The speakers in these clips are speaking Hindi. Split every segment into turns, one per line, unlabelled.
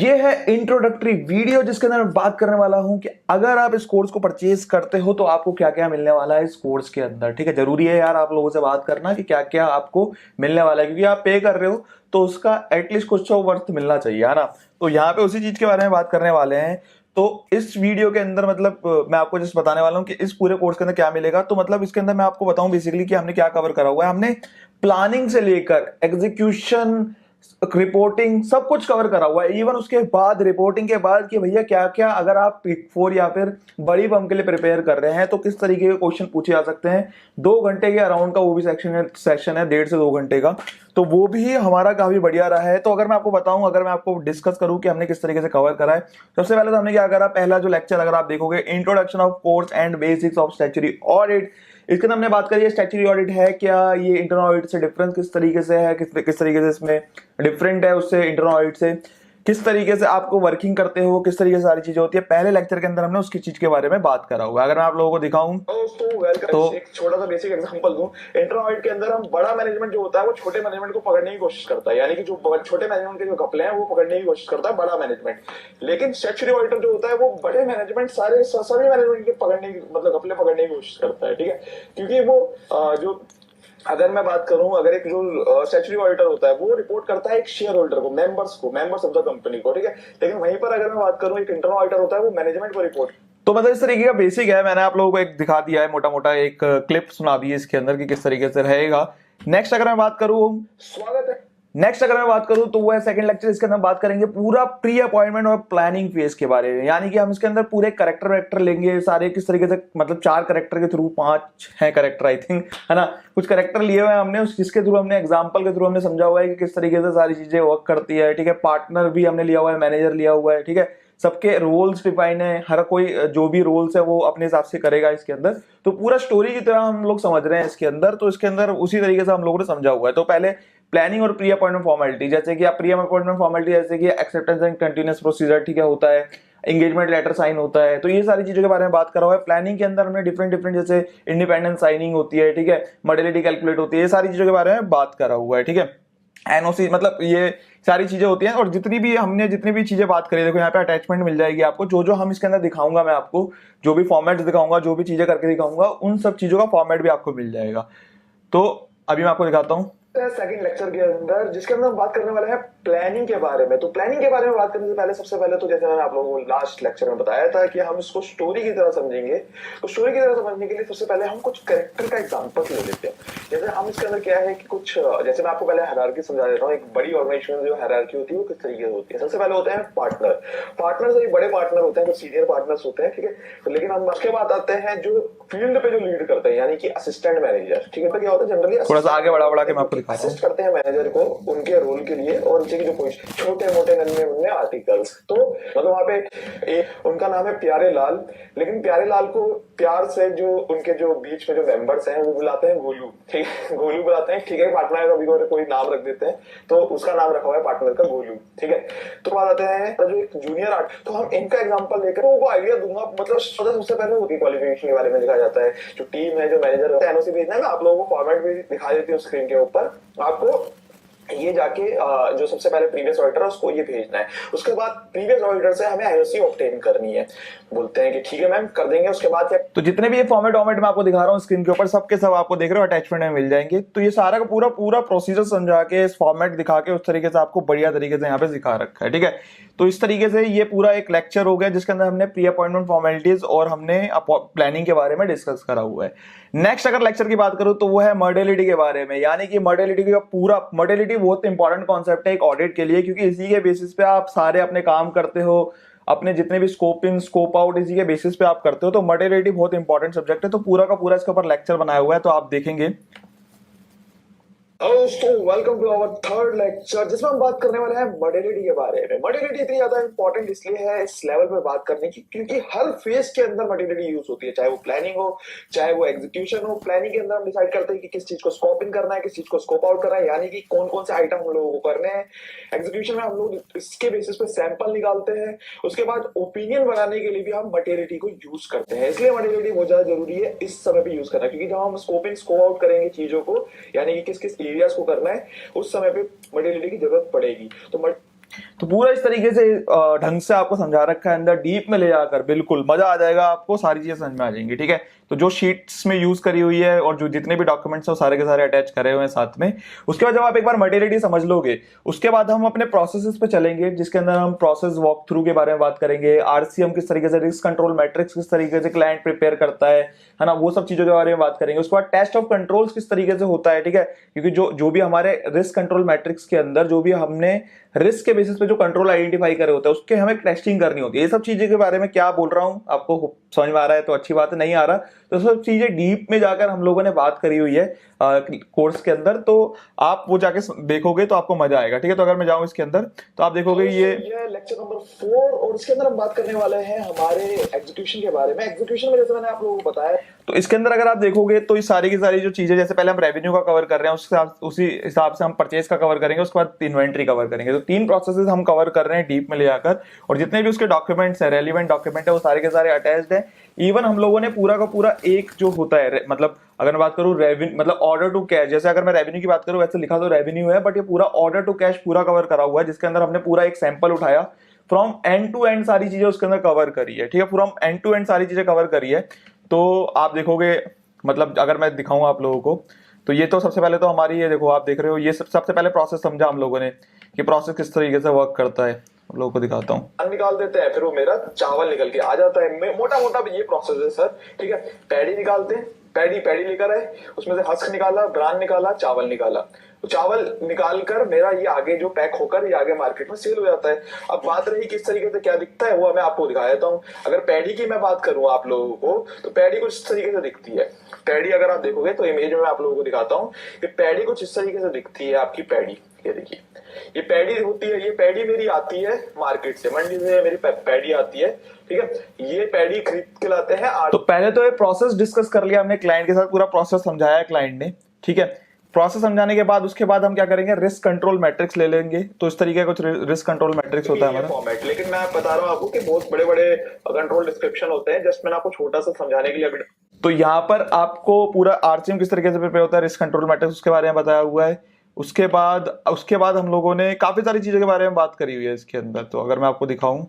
ये है इंट्रोडक्टरी वीडियो जिसके अंदर मैं बात करने वाला हूं कि अगर आप इस कोर्स को परचेज करते हो तो आपको क्या क्या मिलने वाला है इस कोर्स के अंदर। ठीक है, जरूरी है यार आप लोगों से बात करना कि क्या क्या आपको मिलने वाला है, क्योंकि आप पे कर रहे हो तो उसका एटलीस्ट कुछ तो वर्थ मिलना चाहिए, है ना। तो यहाँ पे उसी चीज के बारे में बात करने वाले हैं। तो इस वीडियो के अंदर मतलब मैं आपको जस्ट बताने वाला हूँ कि इस पूरे कोर्स के अंदर क्या मिलेगा। तो मतलब इसके अंदर मैं आपको बताऊं बेसिकली कि हमने क्या कवर करा हुआ है। हमने प्लानिंग से लेकर एग्जीक्यूशन, रिपोर्टिंग सब कुछ कवर करा हुआ है। इवन उसके बाद रिपोर्टिंग के बाद कि भैया क्या क्या अगर आप बिग फोर या फिर बड़ी फर्म के लिए प्रिपेयर कर रहे हैं तो किस तरीके के क्वेश्चन पूछे जा सकते हैं। 2 घंटे के अराउंड का वो भी सेक्शन है 1.5 से 2 घंटे का। तो वो भी हमारा काफी बढ़िया रहा है। तो अगर मैं आपको बताऊं, अगर मैं आपको डिस्कस करूं कि हमने किस तरीके से कवर करा है, सबसे पहले तो हमने क्या करा, पहला जो लेक्चर अगर आप देखोगे, introduction of course and basics of statutory audit. इसके अंदर हमने बात करी है स्टैट्यूटरी ऑडिट है क्या, ये इंटरनल ऑडिट से डिफरेंस किस तरीके से है, किस तरीके से इसमें डिफरेंट है उससे, इंटरनल ऑडिट से किस तरीके से आपको वर्किंग करते हो, किस तरीके से सारी चीजें होती है। पहले लेक्चर के अंदर हमने उसकी चीज के बारे में बात करा हुआ। अगर मैं आप लोगों को दिखाऊं
तो एक छोटा सा बेसिक एग्जांपल दूं, इंटरनल ऑडिट के अंदर हम बड़ा मैनेजमेंट जो होता है वो छोटे मैनेजमेंट को पकड़ने की कोशिश करता है, यानी कि जो छोटे मैनेजमेंट के जो घपले हैं वो पकड़ने की कोशिश करता है बड़ा मैनेजमेंट। लेकिन स्टैट्यूटरी ऑडिटर जो होता है वो बड़े मैनेजमेंट सभी मैनेजमेंट के पकड़ने की मतलब घपले पकड़ने की कोशिश करता है। ठीक है, क्योंकि वो जो अगर मैं बात करूं, अगर एक जो स्टैट्यूटरी ऑडिटर होता है वो रिपोर्ट करता है एक शेयर होल्डर को, मेंबर्स ऑफ द कंपनी को। ठीक है, लेकिन वहीं पर अगर मैं बात करूं एक इंटरनल ऑडिटर होता है वो मैनेजमेंट को रिपोर्ट।
तो मतलब इस तरीके का बेसिक है। मैंने आप लोगों को एक दिखा दिया है, मोटा मोटा एक क्लिप सुना दी है इसके अंदर कि किस तरीके से रहेगा। नेक्स्ट अगर मैं बात करूं,
स्वागत है।
नेक्स्ट अगर मैं बात करूं तो वो है सेकंड लेक्चर। इसके अंदर बात करेंगे पूरा प्री अपॉइंटमेंट और प्लानिंग फेज के बारे में, यानी कि हम इसके अंदर पूरे करेक्टर वेक्टर लेंगे सारे, किस तरीके से मतलब 4 करेक्टर के थ्रू, 5 है करेक्टर आई थिंक, है ना। कुछ करेक्टर लिए हुए हैं हमने, जिसके थ्रू हमने एग्जाम्पल के थ्रू हमने समझा हुआ है कि किस तरीके से सारी चीजें वर्क करती है। ठीक है, पार्टनर भी हमने लिया हुआ है, मैनेजर लिया हुआ है। ठीक है, सबके रोल्स डिफाइन है, हर कोई जो भी रोल्स है वो अपने हिसाब से करेगा इसके अंदर। तो पूरा स्टोरी की तरह हम लोग समझ रहे हैं इसके अंदर। तो इसके अंदर उसी तरीके से हम लोगों ने समझा हुआ है। तो पहले प्लानिंग और प्री अपॉइंटमेंट फॉर्मेलिटी, जैसे कि आप प्री अपॉइंटमेंट फॉर्मेलिटी जैसे कि एक्सेप्टेंस एंड कंटिन्यूअस प्रोसीजर, ठीक है, होता है, एंगेजमेंट लेटर साइन होता है। तो ये सारी चीजों के बारे में बात करा हुआ है। प्लानिंग के अंदर हमने डिफरेंट डिफरेंट जैसे इंडिपेंडेंट साइनिंग होती है, ठीक है, मॉडलिटी कैलकुलेट होती है, ये सारी चीजों के बारे में बात करा हुआ है। ठीक है, एनओसी मतलब ये सारी चीजें होती हैं। और जितनी भी चीजें बात करी, देखो यहाँ पे अटैचमेंट मिल जाएगी आपको, जो हम इसके अंदर दिखाऊंगा, मैं आपको जो भी फॉर्मेट दिखाऊंगा, जो भी चीजें करके दिखाऊंगा, उन सब चीजों का फॉर्मेट भी आपको मिल जाएगा। तो अभी मैं आपको दिखाता हूँ
सेकंड लेक्चर के अंदर, जिसके अंदर हम बात करने वाले हैं प्लानिंग के बारे में। तो प्लानिंग के बारे में बात करने से पहले सबसे पहले तो जैसे मैंने आप लोगों को लास्ट लेक्चर में बताया था कि हम इसको स्टोरी की तरह समझेंगे। तो स्टोरी की तरह समझने के लिए सबसे पहले हम कुछ कैरेक्टर का एग्जांपल ले लेते हैं। जैसे हम इसके अंदर क्या है कि कुछ, जैसे मैं आपको पहले हायरार्की समझा देता हूँ। एक बड़ी ऑर्गेनाइजेशन में जो हायरार्की होती है वो किस तरीके से होती है। सबसे पहले होते हैं पार्टनर से बड़े पार्टनर होते हैं, कुछ सीनियर पार्टनर्स होते हैं। ठीक है, तो लेकिन हम उसके बाद आते हैं जो फील्ड पे जो लीड करते हैं, यानी कि असिस्टेंट मैनेजर। ठीक है, तो क्या होता है जनरली
थोड़ा सा आगे बढ़ा के मैं आपको दिखाता हूँ।
असिस्ट करते हैं मैनेजर को उनके रोल के लिए और उनके जो पोजीशन, छोटे मोटे नन्हे मुन्ने आर्टिकल्स। तो मतलब वहां पे उनका नाम है प्यारे लाल, लेकिन प्यारे लाल को प्यार से जो उनके जो बीच में जो मेंबर्स हैं वो बुलाते हैं गोलू। ठीक है, गोलू बुलाते हैं। ठीक है, पार्टनर का भी कोई नाम रख देते हैं, तो उसका नाम रखा हुआ है पार्टनर का गोलू। ठीक है, तो बात आते हैं जो एक जूनियर आर्ट, तो हम इनका एग्जांपल लेकर वो आइडिया दूंगा। मतलब सबसे पहले उनकी क्वालिफिकेशन के बारे में दिखाया जाता है, जो टीम है, जो मैनेजर है, एनओसी भेजना है। मैं आप लोगों को फॉर्मेट भी दिखा देती हूँ स्क्रीन के ऊपर। आपको ये जाके जो सबसे पहले प्रीवियस ऑडिटर उसको ये भेजना है। उसके बाद प्रीवियस ऑडिटर से हमें आईओसी ऑब्टेन करनी है। बोलते हैं कि ठीक है मैम, कर देंगे। उसके बाद
तो जितने भी ये फॉर्मेट मैं आपको दिखा रहा हूँ स्क्रीन के ऊपर, सबके सब आपको देख रहे हो अटैचमेंट में मिल जाएंगे। तो ये सारा का पूरा प्रोसीजर समझा के, इस फॉर्मेट दिखा के, उस तरीके से आपको बढ़िया तरीके से यहाँ पे सिखा रखा है। ठीक है, तो इस तरीके से ये पूरा एक लेक्चर हो गया जिसके अंदर हमने प्री अपॉइंटमेंट फॉर्मेलिटीज और हमने प्लानिंग के बारे में डिस्कस करा हुआ है। नेक्स्ट अगर लेक्चर की बात करूं तो वो है मॉडलिटी के बारे में, यानी कि मॉडलिटी का पूरा, मॉडलिटी बहुत इंपॉर्टेंट कॉन्सेप्ट है एक ऑडिट के लिए, क्योंकि इसी के बेसिस पे आप सारे अपने काम करते हो, अपने जितने भी स्कोप इन स्कोप आउट इसी के बेसिस पे आप करते हो। तो मॉडलिटी बहुत इंपॉर्टेंट सब्जेक्ट है। तो पूरा का पूरा इसके ऊपर लेक्चर बनाया हुआ है, तो आप देखेंगे।
दोस्तों welcome to our third lecture, जिसमें हम बात करने वाले हैं मॉडलिटी के बारे में। मॉडलिटी इतनी ज्यादा इंपॉर्टेंट इसलिए है इस लेवल पे बात करने की, क्योंकि हर फेज के अंदर मॉडलिटी यूज होती है, चाहे वो प्लानिंग हो, चाहे वो एग्जीक्यूशन हो। प्लानिंग के अंदर हम डिसाइड करते हैं कि किस चीज को स्कोप इन करना है, किस चीज को स्कोप आउट करना है, यानी कि कौन कौन से आइटम हम लोगों को करने हैं। एग्जीक्यूशन में हम लोग इसके बेसिस पे सैंपल निकालते हैं। उसके बाद ओपिनियन बनाने के लिए भी हम मॉडलिटी को यूज करते हैं। इसलिए मॉडलिटी बहुत ज्यादा जरूरी है इस समय पे यूज करना, क्योंकि जब हम स्कोप इन स्कोप आउट करेंगे चीजों को, यानी कि किस किस एरियाज को करना है, उस समय पे मॉडलिटी की जरूरत पड़ेगी। तो
तो पूरा इस तरीके से ढंग से आपको समझा रखा है, अंदर डीप में ले जाकर बिल्कुल मजा आ जाएगा, आपको सारी चीजें समझ में आ जाएंगी। ठीक है, तो जो शीट्स में यूज करी हुई है और जो जितने भी डॉक्यूमेंट्स हैं वो सारे के सारे अटैच करे हुए हैं साथ में। उसके बाद जब आप एक बार मटेरियलिटी समझ लोगे, उसके बाद हम अपने प्रोसेसेस पे चलेंगे, जिसके अंदर हम प्रोसेस वॉक थ्रू के बारे में बात करेंगे, आरसीएम किस तरीके से, रिस्क कंट्रोल मैट्रिक्स किस तरीके से क्लाइंट प्रिपेयर करता है ना, वो सब चीजों के बारे में बात करेंगे। उसके बाद टेस्ट ऑफ कंट्रोल्स किस तरीके से होता है। ठीक है, क्योंकि जो भी हमारे रिस्क कंट्रोल मैट्रिक्स के अंदर जो भी हमने रिस्क के बेसिस पे जो कंट्रोल आइडेंटिफाई करे होते हैं उसके हमें टेस्टिंग करनी होती है। ये सब चीजें के बारे में क्या बोल रहा हूं, आपको समझ में आ रहा है तो अच्छी बात है, नहीं आ रहा तो सब चीजें डीप में जाकर हम लोगों ने बात करी हुई है कोर्स के अंदर, तो आप वो जाके देखोगे तो आपको मजा आएगा। ठीक है, तो अगर मैं जाऊं इसके अंदर तो आप देखोगे ये
लेक्चर नंबर 4 और इसके अंदर हम बात करने वाले हैं हमारे एग्जीक्यूशन के बारे में। एग्जीक्यूशन में जैसे मैंने आप लोगों को बताया,
तो इसके अंदर अगर आप देखोगे तो ये सारी की सारी जो चीजें, जैसे पहले हम रेवेन्यू का कवर कर रहे हैं, उसी हिसाब से हम परचेज का कवर करेंगे, उसके बाद इन्वेंट्री कवर करेंगे। तो 3 प्रोसेसेस हम कवर कर रहे हैं डीप में ले जाकर, और जितने भी उसके डॉक्यूमेंट्स हैं, रेलिवेंट डॉक्यूमेंट है, वो सारे के सारे अटैच्ड है। इवन हम लोगों ने पूरा का पूरा एक जो होता है, मतलब अगर मैं बात करूं रेवेन्यू मतलब ऑर्डर टू कैश, जैसे अगर मैं रेवेन्यू की बात करूं वैसे लिखा तो रेवेन्यू है, बट ये पूरा ऑर्डर टू कैश पूरा कवर करा हुआ है, जिसके अंदर हमने पूरा एक सैंपल उठाया, फ्रॉम एंड टू एंड सारी चीजें उसके अंदर कवर करी है। ठीक है, फ्रॉम एंड टू एंड सारी चीजें कवर करी है। तो आप देखोगे, मतलब अगर मैं दिखाऊं आप लोगों को, तो ये तो सबसे पहले तो हमारी, ये देखो आप देख रहे हो, ये सबसे पहले प्रोसेस समझा हम लोगों ने कि प्रोसेस किस तरीके से वर्क करता है। आप लोगों को दिखाता हूँ,
निकाल देते हैं, फिर वो मेरा चावल निकल के आ जाता है। मोटा मोटा ये प्रोसेस है सर। ठीक है, पैडी निकालते हैं, पैडी लेकर आए, उसमें से हस्क निकाला, ब्रांड निकाला, चावल निकाला। तो चावल निकालकर मेरा ये आगे जो पैक होकर ये आगे मार्केट में सेल हो जाता है। अब बात रही किस तरीके से क्या दिखता है, वो मैं आपको दिखा देता हूँ। अगर पैडी की मैं बात करूं आप लोगों को, तो पैडी कुछ इस तरीके से दिखती है। पैडी अगर आप देखोगे तो इमेज में आप लोगों को दिखाता हूँ कि पैडी कुछ इस तरीके से दिखती है। आपकी पैडी, ये देखिए, ये पैडी होती है। ये पैडी मेरी आती है मार्केट से, मंडी से मेरी पैडी आती है। ठीक है, ये पैडी खरीद के लाते हैं।
तो पहले तो ये प्रोसेस डिस्कस कर लिया हमने क्लाइंट के साथ, पूरा प्रोसेस समझाया है क्लाइंट ने। ठीक है, प्रोसेस समझाने के बाद उसके बाद हम क्या करेंगे, रिस्क कंट्रोल मैट्रिक्स ले लेंगे। तो इस तरीके का कुछ रिस्क कंट्रोल मैट्रिक्स होता है हमारा
फॉर्मेट। लेकिन मैं बता रहा हूँ आपको कि बहुत बड़े बड़े कंट्रोल डिस्क्रिप्शन होते हैं, जस्ट मैंने आपको छोटा सा समझाने के लिए अभी।
तो यहाँ पर आपको पूरा आरसीएम किस तरीके से प्रिपेयर होता है, रिस्क कंट्रोल मैट्रिक्स उसके बारे में बताया हुआ है। उसके बाद हम लोगों ने काफी सारी चीजों के बारे में बात करी हुई है इसके अंदर। तो अगर मैं आपको दिखाऊं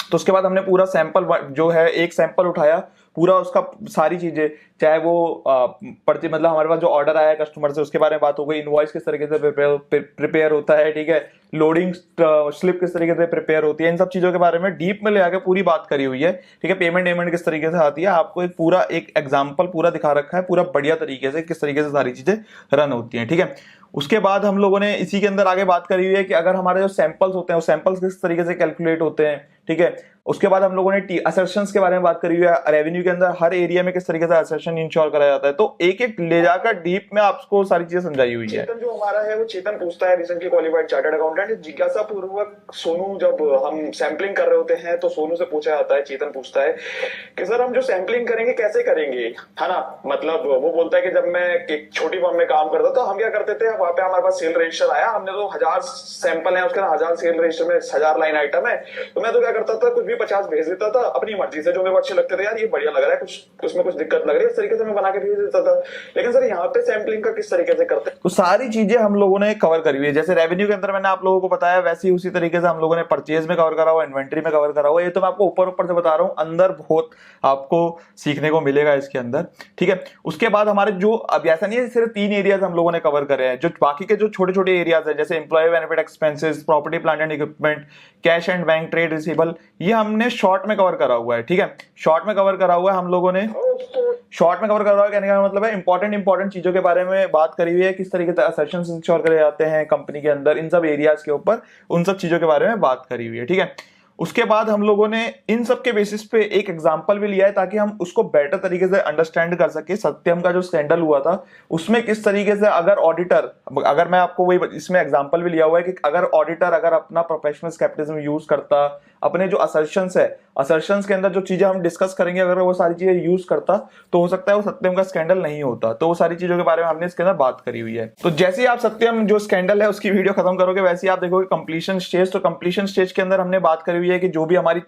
तो उसके बाद हमने पूरा सैंपल जो है, एक सैंपल उठाया, पूरा उसका सारी चीजें, चाहे वो पर्ची, मतलब हमारे पास जो ऑर्डर आया है कस्टमर से उसके बारे में बात हो गई, इनवॉइस किस तरीके से प्रिपेयर होता है। ठीक है, लोडिंग स्लिप किस तरीके से प्रिपेयर होती है, इन सब चीजों के बारे में डीप में ले आके पूरी बात करी हुई है। ठीक है, पेमेंट किस तरीके से आती है, आपको एक पूरा एक एग्जाम्पल पूरा दिखा रखा है, पूरा बढ़िया तरीके से किस तरीके से सारी चीजें रन होती है। ठीक है, उसके बाद हम लोगों ने इसी के अंदर आगे बात करी हुई है कि अगर हमारे जो सैंपल्स होते हैं वो सैंपल्स किस तरीके से कैलकुलेट होते हैं। ठीक है, उसके बाद हम लोगों ने असर्शंस के बारे में बात करी हुई है, रेवेन्यू के अंदर हर एरिया में किस तरीके से असर्शन इंश्योर कराया जाता है। तो एक एक ले जाकर डीप में आपको सारी चीजें समझाई हुई है।
चेतन जो हमारा है वो चेतन पूछता है, रिसेंटली क्वालिफाइड चार्टर्ड अकाउंटेंट, जिज्ञासा पूर्वक सोनू, जब हम सैंपलिंग कर रहे होते हैं तो सोनू से पूछा जाता है, चेतन पूछता है कि सर हम जो सैंपलिंग करेंगे कैसे करेंगे, है ना। मतलब वो बोलता है कि जब मैं एक छोटी फर्म में काम करता था, हम क्या करते थे, वहां पे हमारे पास सेल रजिस्टर आया, हमने तो 1000 सैंपल है, उसके 1000 सेल रजिस्टर में 1000 लाइन आइटम है, तो मैं तो क्या करता था, कुछ भी 50 भेज देता था अपनी मर्जी से, जो मेरे को अच्छे लगते थे, यार ये बढ़िया लग रहा है, कुछ उसमें कुछ दिक्कत लग रही है, इस तरीके से मैं बना के भेज देता था। लेकिन सर यहाँ पे सैंपलिंग का किस तरीके से करते हैं,
तो सारी चीजें हम लोगों ने कवर करी हुई है। जैसे रेवेन्यू के अंदर मैंने आप लोगों को बताया, वैसे ही उसी तरीके से हम लोगों ने परचेज में कवर करा हुआ, इन्वेंट्री में कवर करा हुआ। ये तो मैं आपको ऊपर से बता रहा हूँ, अंदर बहुत आपको सीखने को मिलेगा इसके अंदर। ठीक है, उसके बाद हमारे जो, अब ऐसा नहीं है सिर्फ 3 एरियाज हम लोगों ने कवर करे हैं, जो बाकी के जो छोटे छोटे एरियाज है, जैसे employ benefit expenses, property plant and equipment, cash and bank, trade receivable, ये हमने शॉर्ट में कवर करा हुआ है। ठीक है, शॉर्ट में कवर करा हुआ है हम लोगों ने, शॉर्ट में कवर करा हुआ है। कहने का मतलब है इंपॉर्टेंट चीजों के बारे में बात करी हुई है, किस तरीके से असर्शंस इंश्योर करे जाते हैं कंपनी के अंदर, इन सब एरियाज के ऊपर उन सब चीजों के बारे में बात करी हुई है। ठीक है, उसके बाद हम लोगों ने इन सब के बेसिस पे एक एग्जांपल भी लिया है, ताकि हम उसको बेटर तरीके से अंडरस्टैंड कर सके। सत्यम का जो स्कैंडल हुआ था उसमें किस तरीके से, अगर मैं आपको वही इसमें एग्जांपल भी लिया हुआ है कि अगर ऑडिटर अगर अपना प्रोफेशनल स्केप्टिज्म यूज करता, अपने जो असर्शंस के अंदर जो चीजें हम डिस्कस करेंगे, अगर वो सारी चीजें यूज करता, तो हो सकता है वो सत्यम का स्कैंडल नहीं होता। तो वो सारी चीजों के बारे में हमने इसके अंदर बात करी हुई है। तो जैसे ही आप सत्यम जो स्कैंडल है उसकी वीडियो खत्म करोगे, वैसे ही आप देखोगे कंप्लीशन स्टेज। तो कंप्लीशन स्टेज के अंदर हमने बात करी हुई है कि जो भी हमारी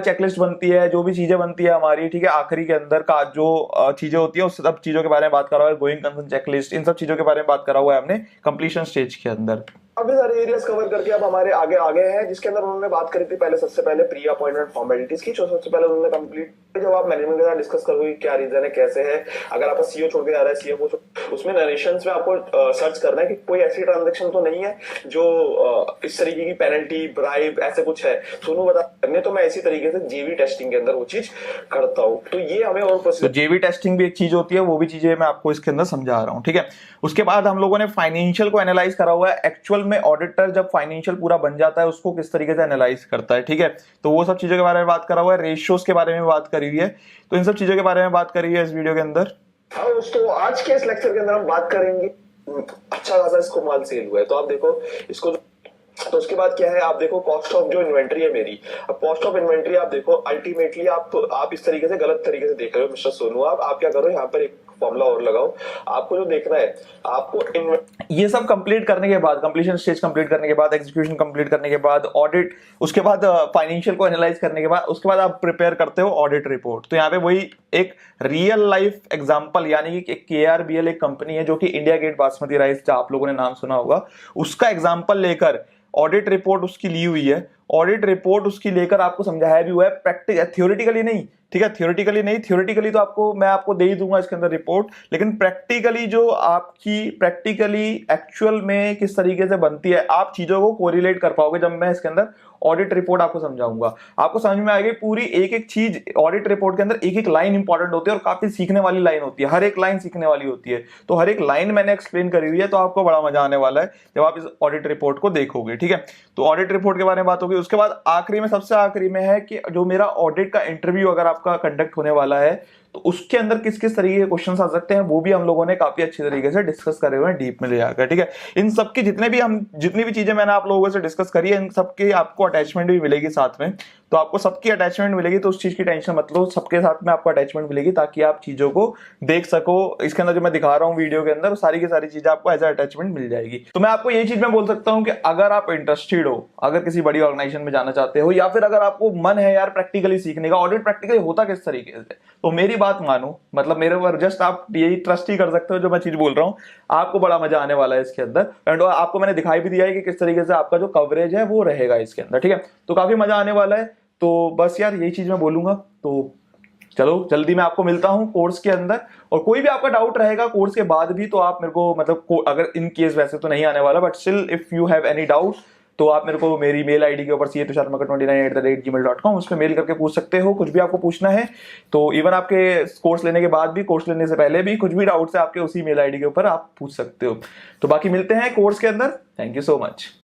चेकलिस्ट बनती है, जो भी चीजें बनती है हमारी, ठीक है, आखिरी के अंदर का जो चीजें होती है उस सब चीजों के बारे में बात करा हुआ है, गोइंग कंसर्न चेकलिस्ट, इन सब चीजों के बारे में बात करा हुआ है हमने कंप्लीशन स्टेज के अंदर।
काफी सारे एरियाज कवर करके अब हमारे आगे आगे हैं, जिसके अंदर उन्होंने बात करी थी पहले, सबसे पहले प्री अपॉइंटमेंट फॉर्मेलिटीज की, जो सबसे पहले उन्होंने कंप्लीट, जब आप मैनेजमेंट के साथ डिस्कस करोगे क्या रीजन है, कैसे है, अगर आपका सीईओ छोड़ के जा रहा है, सीएमओ, उसमें नरेशंस में आपको सर्च करना है कि कोई ऐसी ट्रांजेक्शन तो नहीं है जो इस तरीके की पेनल्टी, ब्राइब, ऐसे कुछ है। सोनू बता करने, तो मैं इसी तरीके से जेवी टेस्टिंग के अंदर वो चीज करता हूँ। तो ये हमें और
तो जेवी टेस्टिंग भी एक चीज होती है, वो भी चीजें मैं आपको इसके अंदर समझा रहा हूँ, ठीक है। उसके बाद हम लोगों ने फाइनेंशियल को एनालाइज करा हुआ है। एक्चुअल में ऑडिटर जब फाइनेंशियल पूरा बन जाता है उसको किस तरीके से एनालाइज करता है, ठीक है। तो वो सब चीजों के बारे में बात करा हुआ है, रेशियोज के बारे में बात करी हुई है, तो इन सब चीजों के बारे में बात करी है इस वीडियो के अंदर।
हाँ दोस्तों, आज के इस लेक्चर के अंदर हम बात करेंगे, अच्छा खासा इसको माल सेल हुआ है, तो आप देखो इसको। तो उसके बाद क्या है, आप देखो कॉस्ट ऑफ जो इन्वेंट्री है मेरी, अब कॉस्ट ऑफ इन्वेंट्री आप देखो, अल्टीमेटली आप इस तरीके से गलत तरीके से देख रहे हो मिस्टर सोनू। आप क्या करो, यहाँ पर एक फॉर्मूला और लगाओ। आपको जो देखना है, आपको
ये सब कंप्लीट करने के बाद, कंप्लीशन स्टेज कंप्लीट करने के बाद, एग्जीक्यूशन कंप्लीट करने के बाद, ऑडिट, उसके बाद फाइनेंशियल को एनालाइज करने के बाद, उसके बाद आप प्रिपेयर करते हो ऑडिट रिपोर्ट। तो यहाँ पे वही एक रियल लाइफ एग्जांपल, यानी कि KRBL एक कंपनी है जो कि इंडिया गेट बासमती राइस, जो आप लोगों ने नाम सुना होगा, उसका एग्जांपल लेकर ऑडिट रिपोर्ट उसकी ली हुई है। ऑडिट रिपोर्ट उसकी लेकर आपको समझाया भी हुआ है, प्रैक्टिकल, थ्योरेटिकली नहीं, ठीक है। थ्योरेटिकली नहीं, थ्योरेटिकली तो मैं आपको दे ही दूंगा इसके अंदर रिपोर्ट, लेकिन प्रैक्टिकली जो आपकी प्रैक्टिकली एक्चुअल में किस तरीके से बनती है, आप चीजों को कोरिलेट कर पाओगे जब मैं इसके अंदर ऑडिट रिपोर्ट आपको समझाऊंगा। आपको समझ में आएगी पूरी एक एक चीज। ऑडिट रिपोर्ट के अंदर एक एक लाइन इंपॉर्टेंट होती है और काफी सीखने वाली लाइन होती है, हर एक लाइन सीखने वाली होती है। तो हर एक लाइन मैंने एक्सप्लेन करी हुई है, तो आपको बड़ा मजा आने वाला है जब आप इस ऑडिट रिपोर्ट को देखोगे, ठीक है। तो ऑडिट रिपोर्ट के बारे में बात होगी। उसके बाद आखिरी में, सबसे आखिरी में है कि जो मेरा ऑडिट का इंटरव्यू अगर आपका कंडक्ट होने वाला है, तो उसके अंदर किस किस तरीके के क्वेश्चंस आ सकते हैं, वो भी हम लोगों ने काफी अच्छी तरीके से डिस्कस करे हुए हैं, डीप में ले जाकर, ठीक है। इन सबकी जितनी भी चीजें मैंने आप लोगों से डिस्कस करी है, इन सबकी आपको अटैचमेंट भी मिलेगी साथ में। तो आपको सबकी अटैचमेंट मिलेगी, तो उस चीज की टेंशन मत लो, सबके साथ में आपको अटैचमेंट मिलेगी ताकि आप चीजों को देख सको। इसके अंदर जो मैं दिखा रहा हूँ वीडियो के अंदर, सारी की सारी चीजें आपको एज अटैचमेंट मिल जाएगी। तो मैं आपको यही चीज मैं बोल सकता हूँ कि अगर आप इंटरेस्टेड हो, अगर किसी बड़ी ऑर्गेनाइजेशन में जाना चाहते हो, या फिर अगर आपको मन है यार प्रैक्टिकली सीखने का, ऑडिट प्रैक्टिकली होता किस तरीके से, तो मेरी बात मानो, मतलब मेरे ऊपर जस्ट आप यही ट्रस्ट ही कर सकते हो जो मैं चीज बोल रहा हूँ। आपको बड़ा मजा आने वाला है इसके अंदर, एंड आपको मैंने दिखाई भी दिया है कि किस तरीके से आपका जो कवरेज है वो रहेगा इसके अंदर, ठीक है। तो काफी मजा आने वाला है। तो बस यार यही चीज मैं बोलूंगा। तो चलो जल्दी मैं आपको मिलता हूं कोर्स के अंदर, और कोई भी आपका डाउट रहेगा कोर्स के बाद भी, तो आप मेरे को, मतलब अगर इन केस वैसे तो नहीं आने वाला, but still if you have any doubt, तो आप मेरे को मेरी मेल आईडी के ऊपर CA29@gmail.com उस पर मेल करके पूछ सकते हो, कुछ भी आपको पूछना है। तो इवन आपके कोर्स लेने के बाद भी, कोर्स लेने से पहले भी, कुछ भी डाउट्स है आपके, उसी मेल आईडी के ऊपर आप पूछ सकते हो। तो बाकी मिलते हैं कोर्स के अंदर। Thank you so much.